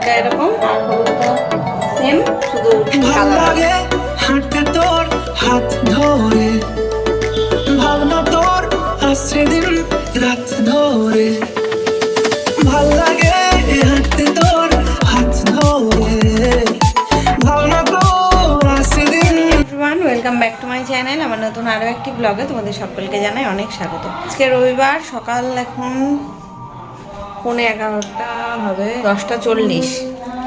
নীলটা এরকম আর হলুদটা সেম, শুধু কালার। হাঁটতে তোর হাত ধরে, ভাবনা তোর আসছে দিন রাত ধরে, ভাল লাগে হাঁটতে তোর হাত ধরে, ভাবনা তোর আসছে দিন। Everyone, welcome back to my channel. আমার নতুন আরও একটি ব্লগে তোমাদের সকলকে জানাই অনেক স্বাগত। আজকে রবিবার, সকাল এখন 11:15 হবে, 10:40।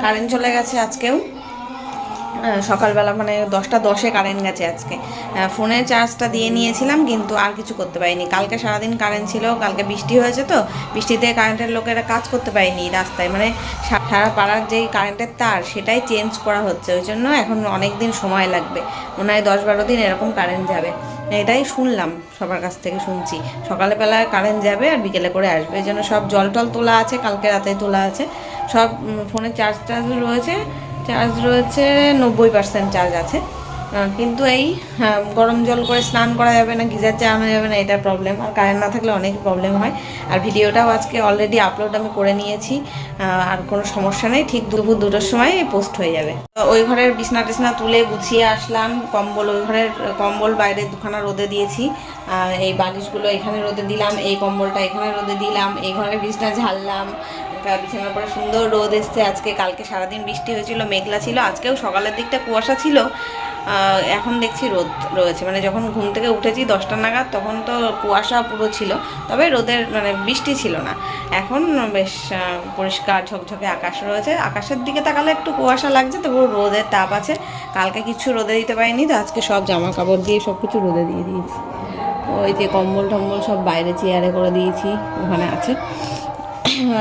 কারেন্ট চলে গেছে আজকেও সকালবেলা, মানে 10:10 কারেন্ট গেছে আজকে। ফোনের চার্জটা দিয়ে নিয়েছিলাম কিন্তু আর কিছু করতে পারিনি। কালকে সারাদিন কারেন্ট ছিল, কালকে বৃষ্টি হয়েছে তো বৃষ্টিতে কারেন্টের লোকেরা কাজ করতে পারেনি রাস্তায়, মানে সারা পাড়ার যেই কারেন্টের তার সেটাই চেঞ্জ করা হচ্ছে, ওই জন্য এখন অনেক দিন সময় লাগবে, মনে হয় 10-12 দিন এরকম কারেন্ট যাবে। এটাই শুনলাম, সবার কাছ থেকে শুনছি সকালবেলা কারেন্ট যাবে আর বিকেলে করে আসবে। এই জন্য সব জল টল তোলা আছে, কালকে রাতে তোলা আছে সব। ফোনের চার্জ রয়েছে, চার্জ রয়েছে 90% চার্জ আছে, কিন্তু এই গরম জল করে স্নান করা যাবে না, গিজার চালানো যাবে না, এটা প্রবলেম। আর কারেন্ট না থাকলে অনেক প্রবলেম হয়। আর ভিডিওটাও আজকে অলরেডি আপলোড আমি করে নিয়েছি, আর কোনো সমস্যা নেই, ঠিক দুপুর 2টার সময় পোস্ট হয়ে যাবে। ওই ঘরের বিছনা টিছনা তুলে গুছিয়ে আসলাম, কম্বল, ওই ঘরের কম্বল বাইরে দুখানা রোদে দিয়েছি, এই বালিশগুলো এখানে রোদে দিলাম, এই কম্বলটা এখানে রোদে দিলাম, এই ঘরের বিছনা ঝাড়লাম, বিছানার পরে সুন্দর রোদ এসছে আজকে। কালকে সারাদিন বৃষ্টি হয়েছিল, মেঘলা ছিল, আজকেও সকালের দিকটা কুয়াশা ছিল, এখন দেখছি রোদ রয়েছে। মানে যখন ঘুম থেকে উঠেছি 10টা নাগাদ তখন তো কুয়াশা পুরো ছিল, তবে রোদের মানে বৃষ্টি ছিল না। এখন বেশ পরিষ্কার ঝকঝকে আকাশ রয়েছে, আকাশের দিকে তাকালে একটু কুয়াশা লাগছে, তবু রোদের তাপ আছে। কালকে কিছু রোদে দিতে পারিনি, তো আজকে সব জামা কাপড় দিয়ে সব কিছু রোদে দিয়ে দিয়েছি। ওই যে কম্বল টম্বল সব বাইরে চেয়ারে করে দিয়েছি, ওখানে আছে।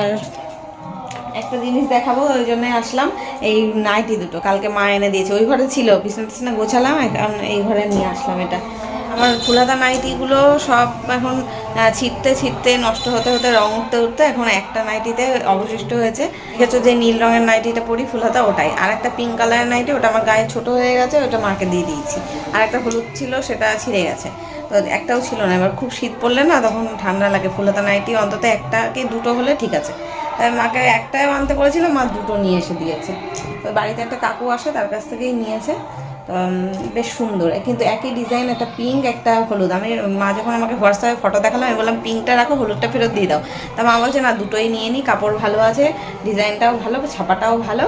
আর একটা জিনিস দেখাবো, ওই জন্যই আসলাম, এই নাইটি দুটো কালকে মা এনে দিয়েছে, ওই ঘরে ছিল, বিছনা টিছনা গোছালাম, এখন এই ঘরে নিয়ে আসলাম। এটা আমার ফুলাতা নাইটিগুলো সব এখন ছিটতে নষ্ট হতে হতে, রং উঠতে উঠতে এখন একটা নাইটিতে অবশিষ্ট হয়েছে। দেখেছো যে নীল রঙের নাইটিটা পরি ফুলাতা, ওটাই। আর একটা পিঙ্ক কালারের নাইটি, ওটা আমার গায়ে ছোট হয়ে গেছে, ওটা মাকে দিয়ে দিয়েছি। আর একটা হলুদ ছিল, সেটা ছিঁড়ে গেছে, তো একটাও ছিল না। এবার খুব শীত পড়লে না তখন ঠান্ডা লাগে, ফুলাতা নাইটি অন্তত একটা কি দুটো হলে ঠিক আছে। তাই মাকে একটাই আনতে বলেছিল, মা দুটো নিয়ে এসে দিয়েছে। তো বাড়িতে একটা কাকু আসে, তার কাছ থেকেই নিয়েছে। তো বেশ সুন্দর, কিন্তু একই ডিজাইন, একটা পিঙ্ক একটা হলুদ। আমি মা যখন আমাকে হোয়াটসঅ্যাপে ফটো দেখালাম, আমি বললাম পিঙ্কটা রাখো, হলুদটা ফেরত দিয়ে দাও। তা মা বলছে না, দুটোই নিয়ে নিই, কাপড় ভালো আছে, ডিজাইনটাও ভালো, ছাপাটাও ভালো,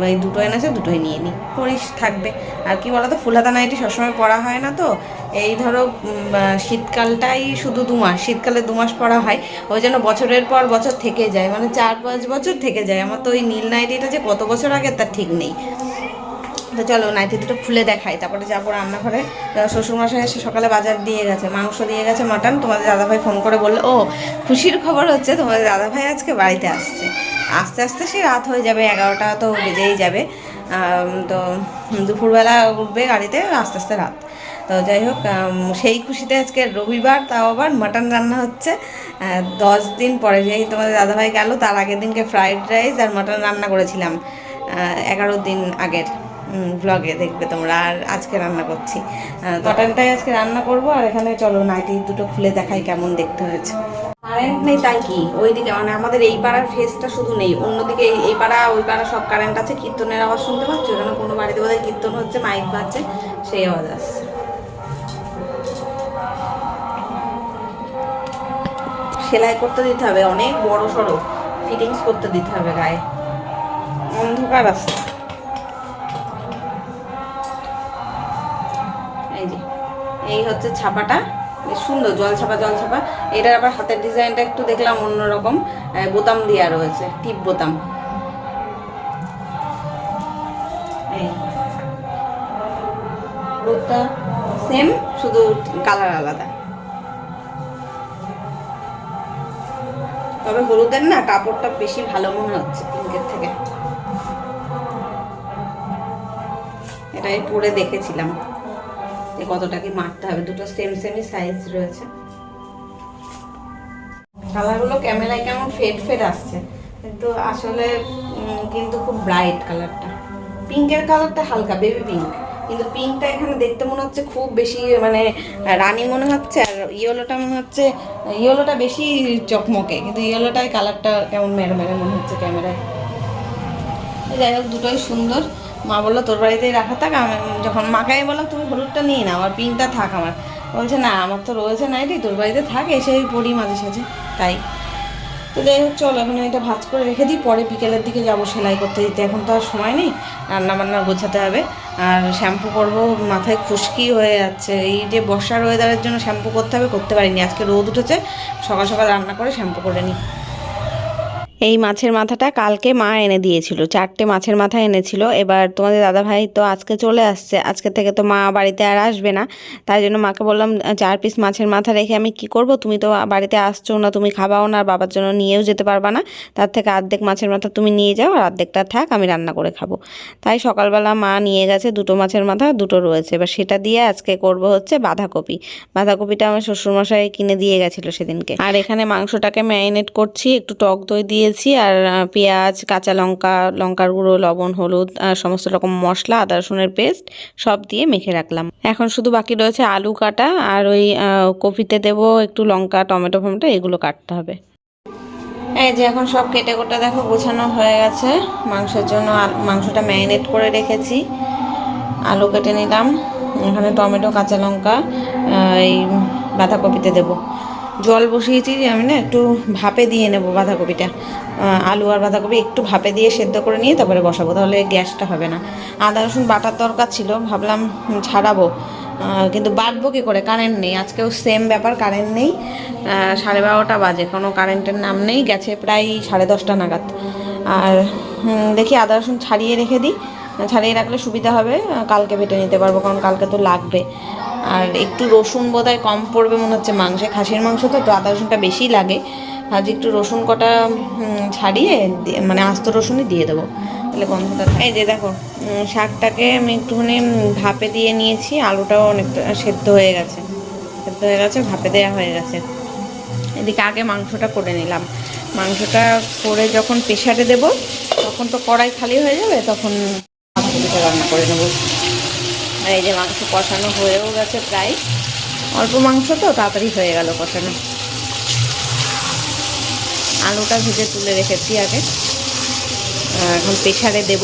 এই দুটো এনেছে, দুটোই নিয়ে নিই, পরিস থাকবে। আর কি বলো তো, ফুলহাতা নাইটি সবসময় পরা হয় না, তো এই ধরো শীতকালটাই শুধু 2 মাস, শীতকালে 2 মাস পরা হয়, ওই জন্য বছরের পর বছর থেকে যায়, মানে 4-5 বছর থেকে যায়। আমার তো ওই নীল নাইটিটা যে কত বছর আগে তার ঠিক নেই। তো চলো নাইটি দুটো খুলে দেখাই, তারপরে যাবো রান্নাঘরে। শ্বশুরমশাই এসে সকালে বাজার দিয়ে গেছে, মাংস দিয়ে গেছে, মাটন। তোমাদের দাদাভাই ফোন করে বললো, ও খুশির খবর হচ্ছে তোমাদের দাদাভাই আজকে বাড়িতে আসছে। আস্তে আস্তে সে রাত হয়ে যাবে, 11টা তো বেজেই যাবে। তো দুপুরবেলা উঠবে গাড়িতে, আস্তে আস্তে রাত। তো যাই হোক, সেই খুশিতে আজকে রবিবার, তাও আবার মাটন রান্না হচ্ছে। 10 দিন পরে, যেই তোমাদের দাদাভাই গেল তার আগের দিনকে ফ্রাইড রাইস আর মাটন রান্না করেছিলাম, 11 দিন আগের ব্লগে দেখবে তোমরা। আর আজকে রান্না করছি, মাটনটাই আজকে রান্না করব। আর এখানে চলো নাইটি দুটো খুলে দেখাই কেমন দেখতে হয়েছে। কারেন্ট নেই তাই কি, ওইদিকে মানে আমাদের এই পাড়ার ফেসটা শুধু নেই, অন্যদিকে এই পাড়া ওই পাড়া সব কারেন্ট আছে। কীর্তনের আওয়াজ শুনতে পাচ্ছ, এখানে কোনো বাড়িতে বোধহয় কীর্তন হচ্ছে, মাইক বাজছে, সেই আওয়াজ আসছে। সেলাই করতে দিতে হবে, অনেক বড় সড়ো ফিটিংস করতে দিতে হবে গায়ে, অন্ধকার আছে। এই যে এই হচ্ছে ছাপাটা, বেশ সুন্দর, জল ছাপা। এটার আবার হাতের ডিজাইনটা একটু দেখলাম অন্যরকম, বোতাম দেওয়া রয়েছে, টিপ বোতাম। এই রোদটা সেম, শুধু কালার আলাদা। তবে হলুদের না কাপড়টা বেশি ভালো মনে হচ্ছে পিঙ্কের থেকে, এটাই পরে দেখেছিলাম যে কতটা কি মারতে হবে। দুটো সেমই সাইজ রয়েছে। কালারগুলো ক্যামেরায় কেমন ফেড আসছে, কিন্তু আসলে কিন্তু খুব ব্রাইট কালারটা। পিঙ্কের কালারটা হালকা বেবি পিঙ্ক, কিন্তু পিঙ্কটা এখানে দেখতে মনে হচ্ছে খুব বেশি, মানে রানী মনে হচ্ছে। আর ইয়েলোটা মনে হচ্ছে, ইয়েলোটা বেশি চকমকে, কিন্তু ইয়েলোটায় কালারটা কেমন মেরে মনে হচ্ছে ক্যামেরায়। যাই হোক দুটোই সুন্দর। মা বললো তোর বাড়িতেই রাখা থাক। আমি যখন মাকে আমি বললাম তুমি হলুদটা নিয়ে নাও আর পিঙ্কটা থাক আমার, বলছে না আমার তো রয়েছে নাইটি, তোর বাড়িতে থাক, এসেই পড়ি মাঝে সাঝে তাই। তো যাই হোক চলো এখন এটা ভাজ করে রেখে দিই, পরে বিকেলের দিকে যাবো সেলাই করতে দিতে, এখন তো আর সময় নেই, রান্না বান্না গোছাতে হবে আর শ্যাম্পু করবো, মাথায় খুশকি হয়ে যাচ্ছে। এই যে বর্ষার ওয়েদারের জন্য শ্যাম্পু করতে হবে, করতে পারিনি, আজকে রোদ উঠেছে, সকাল সকাল রান্না করে শ্যাম্পু করে নিই। এই মাছের মাথাটা কালকে মা এনে দিয়েছিল, 4টে মাছের মাথা এনেছিল। এবার তোমাদের দাদাভাই তো আজকে চলে আসছে, আজকে থেকে তো মা বাড়িতে আর আসবে না, তাই জন্য মাকে বললাম 4 পিস মাছের মাথা রেখে আমি কি করব, তুমি তো বাড়িতে আসছো না, তুমি খাবাও না, আর বাবার জন্য নিয়েও যেতে পারবা না, তার থেকে অর্ধেক মাছের মাথা তুমি নিয়ে যাও আর অর্ধেকটা থাক, আমি রান্না করে খাবো। তাই সকালবেলা মা নিয়ে গেছে 2টো মাছের মাথা, 2টো রয়েছে, এবার সেটা দিয়ে আজকে করব হচ্ছে বাঁধাকপি। বাঁধাকপিটা আমার শ্বশুরমশাই কিনে দিয়ে গেছিলো সেদিনকে। আর এখানে মাংসটাকে ম্যারিনেট করছি, একটু টক দই দিয়ে আর পেঁয়াজ, কাঁচা লঙ্কা, লঙ্কার গুঁড়ো, লবণ, হলুদ, সমস্ত রকম মশলা, আদা রসুনের পেস্ট সব দিয়ে মেখে রাখলাম। এখন শুধু বাকি রয়েছে আলু কাটা আর ওই কপিতে দেব একটু লঙ্কা, টমেটো ফমেটো এগুলো কাটতে হবে। এই যে এখন সব কেটে কোটে দেখো গোছানো হয়ে গেছে। মাংসের জন্য মাংসটা ম্যারিনেট করে রেখেছি, আলু কেটে নিলাম, এখানে টমেটো, কাঁচা লঙ্কা এই বাঁধাকপিতে দেবো। জল বসিয়েছি যে আমি না একটু ভাপে দিয়ে নেব বাঁধাকপিটা, আলু আর বাঁধাকপি একটু ভাপে দিয়ে সেদ্ধ করে নিয়ে তারপরে বসাবো, তাহলে গ্যাসটা হবে না। আদা রসুন বাটার দরকার ছিল, ভাবলাম ছাড়াবো, কিন্তু বাটবো কী করে, কারেন্ট নেই, আজকেও সেম ব্যাপার, কারেন্ট নেই, 12:30 বাজে, কোনো কারেন্টের নাম নেই, গেছে প্রায় 10:30 নাগাদ। আর দেখি আদা রসুন ছাড়িয়ে রেখে দিই, ছাড়িয়ে রাখলে সুবিধা হবে, কালকে বেটে নিতে পারবো, কারণ কালকে তো লাগবে। আর একটু রসুন বোধহয় কম পড়বে মনে হচ্ছে মাংসে, খাসির মাংস তো আদা রসুনটা বেশি লাগে, ভাবছি একটু রসুন কটা ছাড়িয়ে মানে আস্ত রসুনই দিয়ে দেবো, তাহলে গন্ধটা। এই যে দেখো শাকটাকে আমি একটুখানি ভাপে দিয়ে নিয়েছি, আলুটাও অনেকটা সেদ্ধ হয়ে গেছে, ভাপে দেওয়া হয়ে গেছে। এদিকে আগে মাংসটা করে নিলাম, মাংসটা করে যখন প্রেসারে দেব তখন তো কড়াই খালি হয়ে যাবে, তখন বাঁধাকপিটা রান্না করে নেবো। আর এই যে মাংস কষানো হয়েও গেছে প্রায়, অল্প মাংস তো তাড়াতাড়ি হয়ে গেল কষানো। আলুটা ভেজে তুলে রেখেছি আগে, এখন প্রেসারে দেব।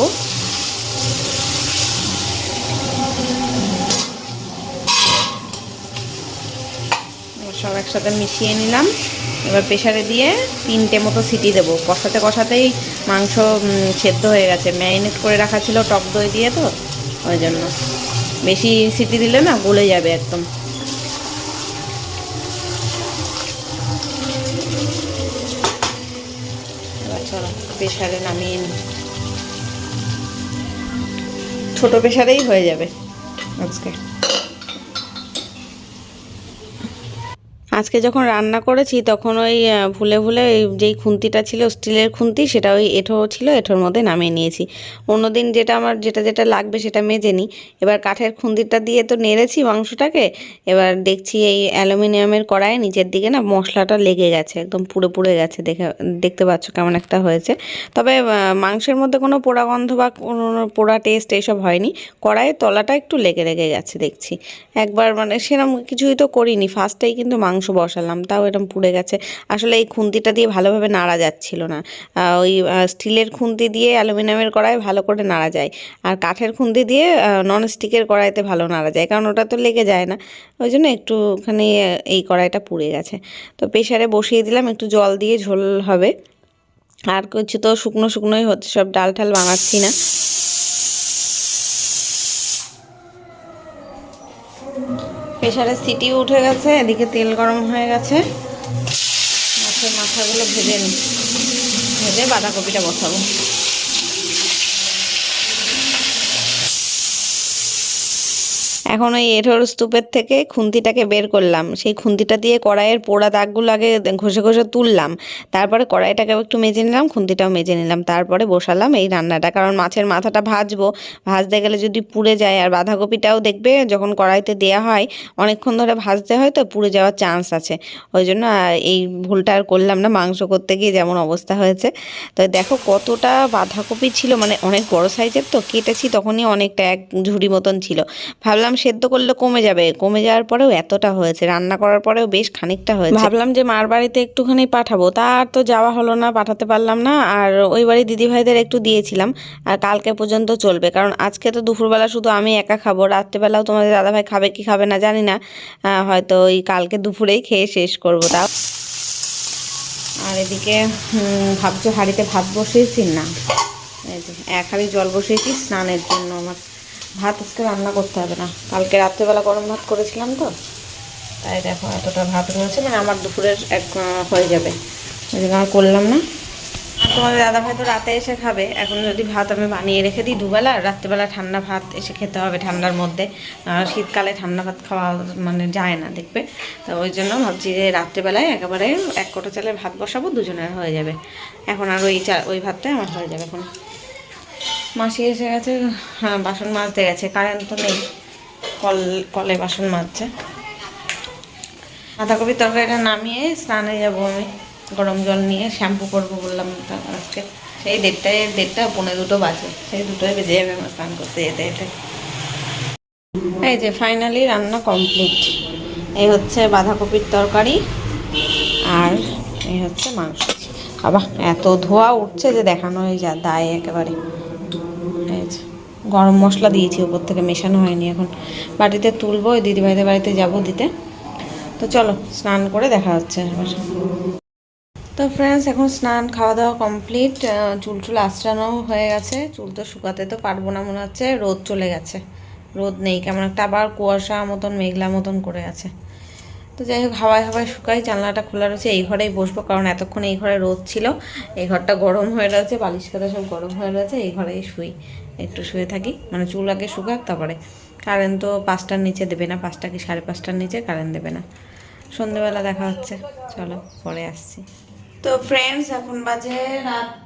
সব একসাথে মিশিয়ে নিলাম, এবার প্রেসারে দিয়ে 3টে মতো সিটি দেবো, কষাতে কষাতেই মাংস সেদ্ধ হয়ে গেছে, ম্যারিনেট করে রাখা ছিল টক দই দিয়ে, তো ওই জন্য বেশি সিটি দিলে না গলে যাবে একদম। এবার চলো প্রেসারে নামিয়ে নিই, ছোটো প্রেসারেই হয়ে যাবে আজকে। আজকে যখন রান্না করেছি তখন ওই ভুলে ভুলে যেই খুন্তিটা ছিল স্টিলের খুন্তি, সেটা ওই এঁঠো ছিল, এঁঠোর মধ্যে নামিয়ে নিয়েছি। অন্যদিন যেটা আমার যেটা লাগবে সেটা মেজে নিই, এবার কাঠের খুন্তিটা দিয়ে তো নেড়েছি মাংসটাকে, এবার দেখছি এই অ্যালুমিনিয়ামের কড়াইয়ে নিচের দিকে না মশলাটা লেগে গেছে, একদম পুড়ে পুড়ে গেছে, দেখতে পাচ্ছ কেমন একটা হয়েছে। তবে মাংসের মধ্যে কোনো পোড়া গন্ধ বা কোনো পোড়া টেস্ট এইসব হয়নি, কড়াইয়ের তলাটা একটু লেগে লেগে গেছে দেখছি। একবার মানে সেরকম কিছুই তো করিনি, ফার্স্টেই কিন্তু মাংস বসালাম, তাও এরকম পুড়ে গেছে। আসলে এই খুন্তিটা দিয়ে ভালোভাবে নাড়া যাচ্ছিল না, ওই স্টিলের খুন্তি দিয়ে অ্যালুমিনিয়ামের কড়াই ভালো করে নাড়া যায়, আর কাঠের খুন্তি দিয়ে নন স্টিকের কড়াইতে ভালো নাড়া যায়, কারণ ওটা তো লেগে যায় না, ওই জন্য একটুখানি এই কড়াইটা পুড়ে গেছে। তো প্রেসারে বসিয়ে দিলাম, একটু জল দিয়ে ঝোল হবে, আর কিছু তো শুকনো শুকনোই হচ্ছে, সব ডাল ঠাল বানাচ্ছি না। প্রেসারে সিটিও উঠে গেছে, এদিকে তেল গরম হয়ে গেছে, মাছের মাথাগুলো ভেজে নিই, ভেজে বাঁধাকপিটা বসাবো। এখন ওই এঁঠোর স্তূপের থেকে খুন্তিটাকে বের করলাম, সেই খুন্তিটা দিয়ে কড়াইয়ের পোড়া দাগগুলো আগে ঘষে ঘষে তুললাম, তারপরে কড়াইটাকে একটু মেজে নিলাম, খুন্তিটাও মেজে নিলাম, তারপরে বসালাম এই রান্নাটা, কারণ মাছের মাথাটা ভাজবো, ভাজতে গেলে যদি পুড়ে যায়, আর বাঁধাকপিটাও দেখবে যখন কড়াইতে দেওয়া হয় অনেকক্ষণ ধরে ভাজতে হয় তো পুড়ে যাওয়ার চান্স আছে, ওই জন্য এই ভুলটা আর করলাম না, মাংস করতে গিয়ে যেমন অবস্থা হয়েছে। তো দেখো কতটা বাঁধাকপি ছিল, মানে অনেক বড় সাইজের, তো কেটেছি তখনই অনেকটা এক ঝুড়ি মতন ছিল, ভাবলাম সেদ্ধ করলে কমে যাবে, কমে যাওয়ার পরেও এতটা হয়েছে, রান্না করার পরেও বেশ খানিকটা হয়েছে। ভাবলাম যে মার বাড়িতে একটুখানি পাঠাবো, তা আর তো যাওয়া হলো না, পাঠাতে পারলাম না। আর ওই বাড়ি দিদিভাইদের একটু দিয়েছিলাম, আর কালকে পর্যন্ত চলবে, কারণ আজকে তো দুপুরবেলা শুধু আমি একা খাবো, রাত্রেবেলাও তোমাদের দাদাভাই খাবে কি খাবে না জানি না, হয়তো ওই কালকে দুপুরেই খেয়ে শেষ করবো তাও। আর এদিকে ভাবছো হাঁড়িতে ভাত বসিয়েছি না, এই যে এক হাঁড়ি জল বসিয়েছি স্নানের জন্য। আমার ভাত আজকে রান্না করতে হবে না, কালকে রাত্রেবেলা গরম ভাত করেছিলাম তো, তাই দেখো এতটা ভাত রয়েছে, মানে আমার দুপুরের এক হয়ে যাবে, ওই জন্য আর করলাম না। আর তোমাদের দাদাভাই তো রাতে এসে খাবে, এখন যদি ভাত আমি বানিয়ে রেখে দিই দুবেলা, রাত্রেবেলা ঠান্ডা ভাত এসে খেতে হবে ঠান্ডার মধ্যে, শীতকালে ঠান্ডা ভাত খাওয়া মানে যায় না দেখবে, তো ওই জন্য ভাবছি যে রাত্রেবেলায় একেবারে এক কোটো চালের ভাত বসাবো, দুজনের হয়ে যাবে। এখন আর ওই ভাতটাই আমার হয়ে যাবে। এখন মাসি এসে গেছে, হ্যাঁ বাসন মাজতে গেছে, কারেন্ট তো নেই, কলে বাসন মাজছে। বাঁধাকপির তরকারিটা নামিয়ে স্নানে যাবো আমি, গরম জল নিয়ে শ্যাম্পু করবো বললাম আজকে, সেই 1:30 1:45 বাজে, সেই 2টোয় বেজে যাবে আমার স্নান করতে যেতে যেতে। এই যে ফাইনালি রান্না কমপ্লিট, এই হচ্ছে বাঁধাকপির তরকারি আর এই হচ্ছে মাংস। বাবা এত ধোয়া উঠছে যে দেখানো হয়ে যা দায় একেবারে। এই যে গরম মশলা দিয়েছি উপর থেকে, মেশানো হয়নি, এখন বাটিতে তুলবো, ওই দিদিভাইদের বাড়িতে যাব দিতে। তো চলো স্নান করে দেখা হচ্ছে আবার। তো ফ্রেন্ডস এখন স্নান খাওয়া দাওয়া কমপ্লিট, চুল আঁচড়ানো হয়ে গেছে, চুল তো শুকাতে তো পারবো না মনে হচ্ছে, রোদ চলে গেছে, রোদ নেই, কেমন একটা আবার কুয়াশা মতন মেঘলা মতন করে আছে। তো যাই হোক হাওয়ায় হাওয়ায় শুকাই, জানলাটা খোলা রয়েছে, এই ঘরেই বসবো, কারণ এতক্ষণ এই ঘরে রোদ ছিল, এই ঘরটা গরম হয়ে রয়েছে, বালিশ খাতা সব গরম হয়ে রয়েছে, এই ঘরেই শুই, একটু শুয়ে থাকি, মানে চুল আগে শুকাক তারপরে। কারেন্ট তো 5টার নিচে দেবে না, 5টা কি 5:30টার নিচে কারেন্ট দেবে না। সন্ধ্যেবেলা দেখা হচ্ছে, চলো পরে আসছি। তো ফ্রেন্ডস এখন বাজে রাত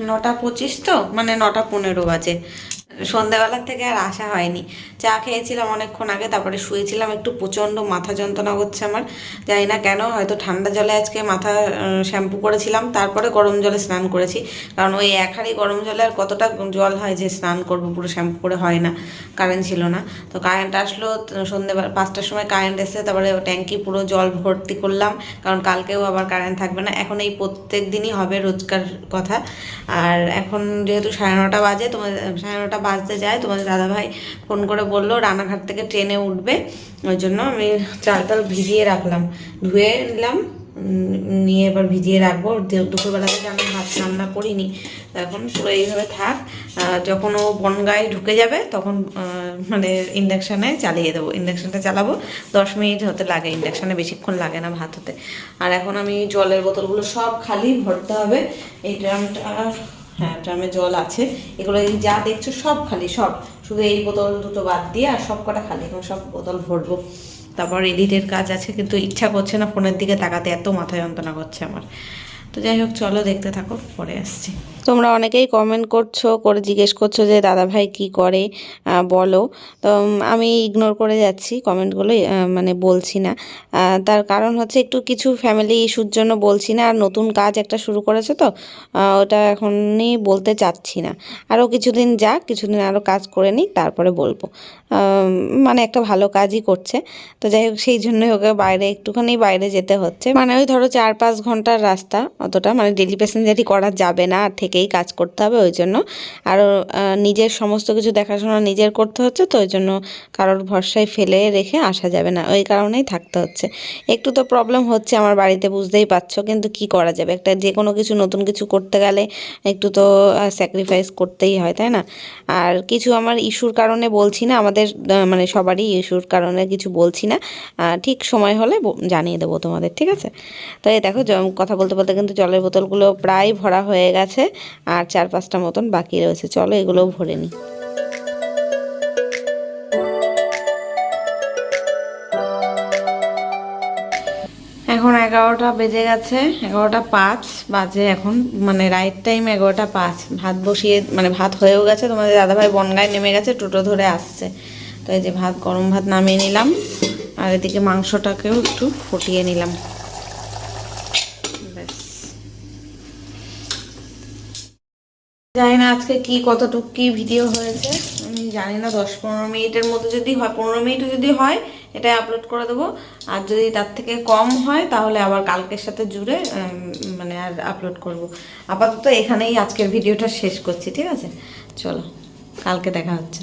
9:25, তো মানে 9:15 বাজে। সন্ধ্যাবেলার থেকে আর আসা হয়নি, চা খেয়েছিলাম অনেকক্ষণ আগে, তারপরে শুয়েছিলাম, একটু প্রচণ্ড মাথা যন্ত্রণা করছে আমার, জানি না কেন, হয়তো ঠান্ডা জলে আজকে মাথা শ্যাম্পু করেছিলাম, তারপরে গরম জলে স্নান করেছি, কারণ ওই এক হাঁড়ি গরম জলে আর কতটা জল হয় যে স্নান করবো, পুরো শ্যাম্পু করে হয় না, কারেন্ট ছিল না। তো কারেন্ট আসলো সন্ধ্যেবেলা 5টার সময় কারেন্ট এসে, তারপরে ট্যাঙ্কি পুরো জল ভর্তি করলাম, কারণ কালকেও আবার কারেন্ট থাকবে না, এখন এই প্রত্যেক দিনই হবে রোজকার কথা। আর এখন যেহেতু 9:30 বাজে, তোমাদের 9:30 বাজতে যায়, তোমাদের দাদাভাই ফোন করে বললো রানাঘাট থেকে ট্রেনে উঠবে, ওই জন্য আমি চাল ভিজিয়ে রাখলাম, ধুয়ে নিলাম, নিয়ে এবার ভিজিয়ে রাখবো। দুপুরবেলা থেকে আমি ভাত রান্না করিনি, এখন পুরো এইভাবে থাক, যখন ও বনগাঁয় ঢুকে যাবে তখন মানে ইন্ডাকশানে চালিয়ে দেবো, ইন্ডাকশানটা চালাবো, 10 মিনিট হতে লাগে, ইন্ডাকশানে বেশিক্ষণ লাগে না ভাত হতে। আর এখন আমি জলের বোতলগুলো সব খালি ভরতে হবে, এই ড্রামটা, হ্যাঁ ড্রামে জল আছে, এগুলো এই যা দেখছো সব খালি, সব, শুধু এই বোতল দুটো বাদ দিয়ে আর সব কটা খালি, এখন সব বোতল ভরবো। তারপর এডিটের কাজ আছে, কিন্তু ইচ্ছা করছে না ফোনের দিকে তাকাতে, এত মাথা যন্ত্রণা করছে আমার। তো যাই হোক চলো দেখতে থাকো, পরে আসছি। তোমরা অনেকেই কমেন্ট করছো, করে জিজ্ঞেস করছো যে দাদা ভাই কী করে বলো, তো আমি ইগনোর করে যাচ্ছি কমেন্টগুলো, মানে বলছি না, তার কারণ হচ্ছে একটু কিছু ফ্যামিলি ইস্যুর জন্য বলছি না, আর নতুন কাজ একটা শুরু করেছে তো ওটা এখনই বলতে চাচ্ছি না, আরও কিছুদিন যাক, কিছুদিন আরও কাজ করে নিই তারপরে বলবো, মানে একটা ভালো কাজই করছে। তো যাই হোক সেই জন্যই ওকে একটুখানি বাইরে যেতে হচ্ছে, মানে ওই ধরো 4-5 ঘন্টার রাস্তা, অতটা মানে ডেলি প্যাসেঞ্জারই করা যাবে না, আর থেকেই কাজ করতে হবে, ওই জন্য আর নিজের সমস্ত কিছু দেখাশোনা নিজের করতে হচ্ছে, তো ওই জন্য কারোর ভরসায় ফেলে রেখে আসা যাবে না, ওই কারণেই থাকতে হচ্ছে। একটু তো প্রবলেম হচ্ছে আমার বাড়িতে, বুঝতেই পারছো, কিন্তু কি করা যাবে, একটা যে কোনো কিছু নতুন কিছু করতে গেলে একটু তো স্যাক্রিফাইস করতেই হয়, তাই না? আর কিছু আমার ইস্যুর কারণে বলছি না, আমাদের মানে সবারই ইস্যুর কারণে কিছু বলছি না, ঠিক সময় হলে জানিয়ে দেবো তোমাদের, ঠিক আছে? তো এই দেখো কথা বলতে বলতে কিন্তু জলের বোতলগুলো প্রায় ভরা হয়ে গেছে, আর 4-5টা মতন বাকি রয়েছে, চলো এগুলোও ভরে নিই। এখন 11টা বেজে গেছে, 11:05 বাজে এখন, মানে রাইট টাইম 11:05, ভাত বসিয়ে মানে ভাত হয়েও গেছে, তোমাদের দাদাভাই বনগাঁয় নেমে গেছে, টোটো ধরে আসছে, তো এই যে ভাত, গরম ভাত নামিয়ে নিলাম, আর এদিকে মাংসটাকেও একটু ফুটিয়ে নিলাম, ব্যাস। জানি না আজকে কতটুকু কি ভিডিও হয়েছে, আমি জানি না 10-15 মিনিটের মধ্যে যদি হয়, 15 মিনিটও যদি হয় এটা আপলোড করে দেবো। আর যদি তার থেকে কম হয় তাহলে আবার কালকের সাথে জুড়ে মানে আর আপলোড করব। আপাতত এখানেই আজকের ভিডিওটা শেষ করছি, ঠিক আছে? চলো, কালকে দেখা হচ্ছে।